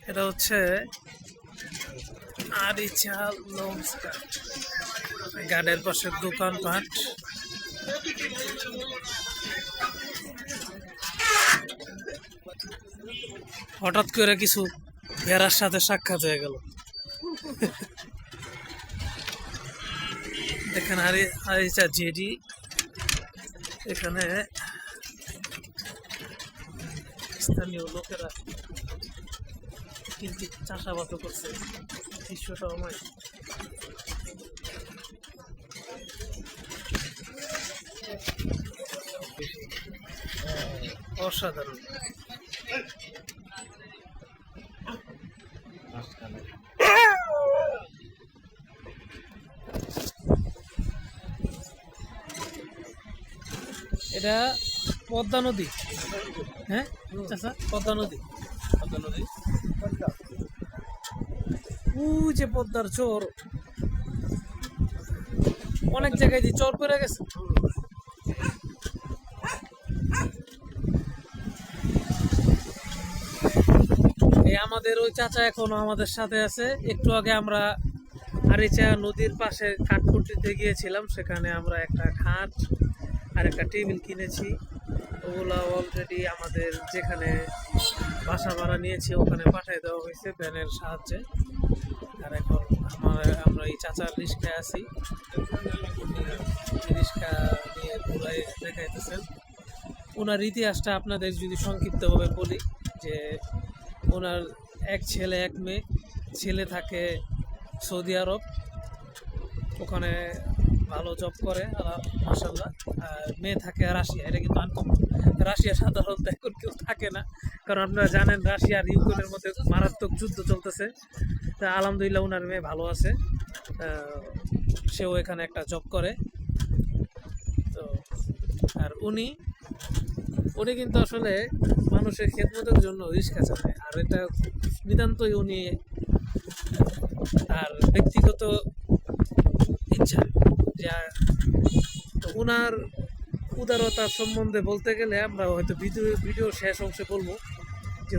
এটা হচ্ছে আরিচা লঞ্চ ঘাট, ঘাটের পাশে দোকানপাট। হঠাৎ করে কিছু ভেড়ার সাথে সাক্ষাৎ হয়ে গেল। দেখেন আরিচা জেডি, এখানে স্থানীয় লোকেরা কিন্তু চাষাবাদ করছে। দৃশ্যটা আমার অসাধারণ। এটা পদ্মা নদী, হ্যাঁ চাচা, পদ্মা নদী। ওই যে পদ্মার চর, অনেক জায়গায় যে চর পড়ে গেছে। এই আমাদের ওই চাচা এখনো আমাদের সাথে আছে। একটু আগে আমরা আরিচা নদীর পাশে কাঠকুটিতে গিয়েছিলাম, সেখানে আমরা একটা খাট আর একটা টেবিল কিনেছি। ওগুলা অলরেডি আমাদের যেখানে বাসা ভাড়া নিয়েছি ওখানে পাঠিয়ে দেওয়া হয়েছে ভ্যানের সাহায্যে। আর এখন আমরা এই চাচার রিস্কায় আছি, রিস্কা নিয়ে ঘুরাই দেখাইতেছেন। ওনার ইতিহাসটা আপনাদের যদি সংক্ষিপ্তভাবে বলি, যে ওনার এক ছেলে এক মেয়ে। ছেলে থাকে সৌদি আরব, ওখানে ভালো জব করে মাশাআল্লাহ। আর মেয়ে থাকে রাশিয়া। এটা কিন্তু আনকমন, রাশিয়া সাধারণত এখন কেউ থাকে না, কারণ আপনারা জানেন রাশিয়া আর ইউক্রেনের মধ্যে মারাত্মক যুদ্ধ চলতেছে। তা আলহামদুলিল্লাহ ওনার মেয়ে ভালো আছে, সেও এখানে একটা জব করে। তো আর উনি কিন্তু আসলে মানুষের খেদমতের জন্য রিস্কা চালায়। আর এটা নিতান্তই উনি তার ব্যক্তিগত ইচ্ছা। যা ওনার উদারতার সম্বন্ধে বলতে গেলে আমরা হয়তো ভিডিও শেষ অংশে বলবো যে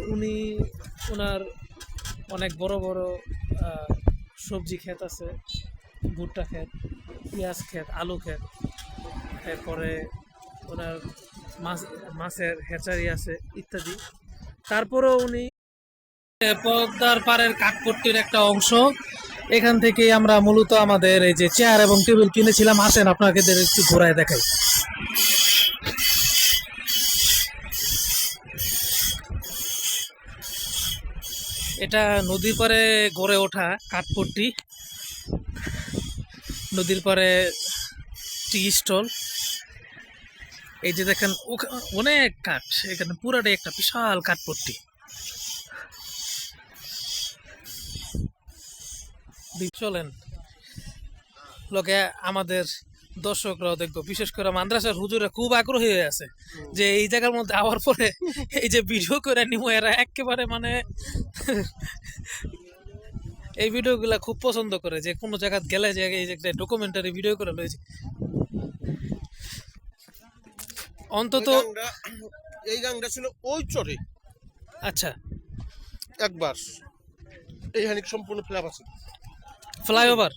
ওনার অনেক বড় বড় সবজি ক্ষেত আছে, ভুট্টা ক্ষেত, পেঁয়াজ ক্ষেত, আলু ক্ষেত। এরপরে ওনার মাছের হ্যাচারি আছে ইত্যাদি। তারপরেও উনি পদ্মার পাড়ের কাঠপট্টির একটা অংশ, এখান থেকে আমরা মূলত আমাদের এই যে চেয়ার এবং টেবিল কিনেছিলাম। আসেন আপনাকে একটু ঘোরায় দেখাই। এটা নদীর পাড়ে গড়ে ওঠা কাঠপট্টি, নদীর পাড়ে টি স্টল। এই যে দেখেন অনেক কাঠ, এখানে পুরাটাই একটা বিশাল কাঠপট্টি। চলেন লোকে আমাদের দর্শকরাও দেখবো, বিশেষ করে মাদ্রাসার হুজুরা খুব আগ্রহী হয়ে আছে যে এই জায়গার মধ্যে আওয়ার পরে এই যে ভিডিও করে নিব। এরা একেবারে মানে এই ভিডিওগুলা খুব পছন্দ করে, যে কোনো জায়গা গেলে যে এই যে ডকুমেন্টারি ভিডিও করে লয়েছে। অন্তত এই গাংটা ছিল ওই চরে। আচ্ছা, একবার এইখানে সম্পূর্ণ ফ্ল্যাপ আছে, ফ্লাইওভার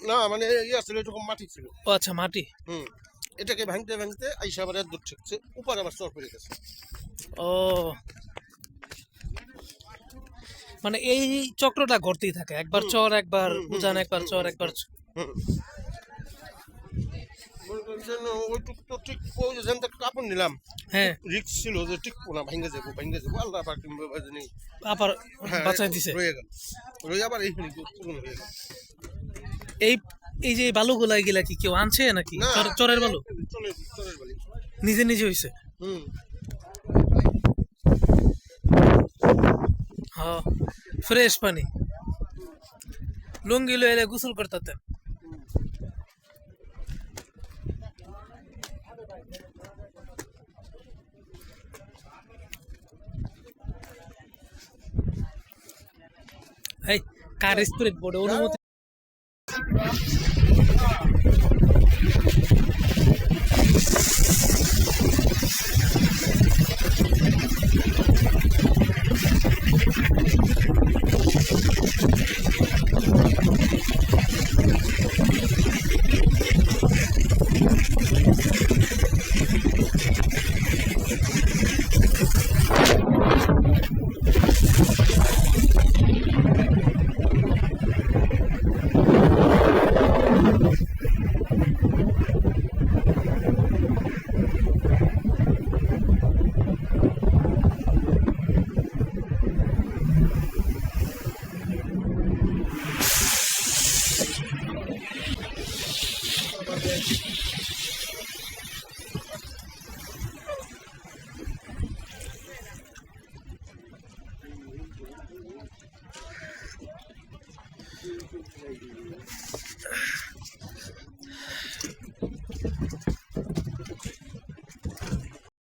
না মানে ইয়ে ছিল, এরকম মাটি ছিল। ও আচ্ছা, মাটি। এটাকে ভাঙতে ভাঙতে আইসা আবার দূর ঠেকছে, উপর আবার চর পড়ে গেছে। ও মানে এই চক্রটা ঘুরতেই থাকে, একবার চর একবার উজান, একবার চর একবার। ওইটুকু তো ঠিক ওই যে কাপড় নিলাম, হ্যাঁ রিক্স ছিল যে ঠিক না, ভেঙে যাবো আল্লাহ পাক আবার বাঁচাই দিছে। রয়ে গেল, রয়ে আবার এইখানে পূরণ হয়ে গেল। এই যে বালুগুলা এগুলা কি কেউ আনছে নাকি? চরের বালু, চরের বালু নিজে নিজে হইছে। হ্যাঁ, ফ্রেশ পানি। লুঙ্গি লইলে গোসল করতেন। এই কার স্পিরিট বোর্ডে অনুমতি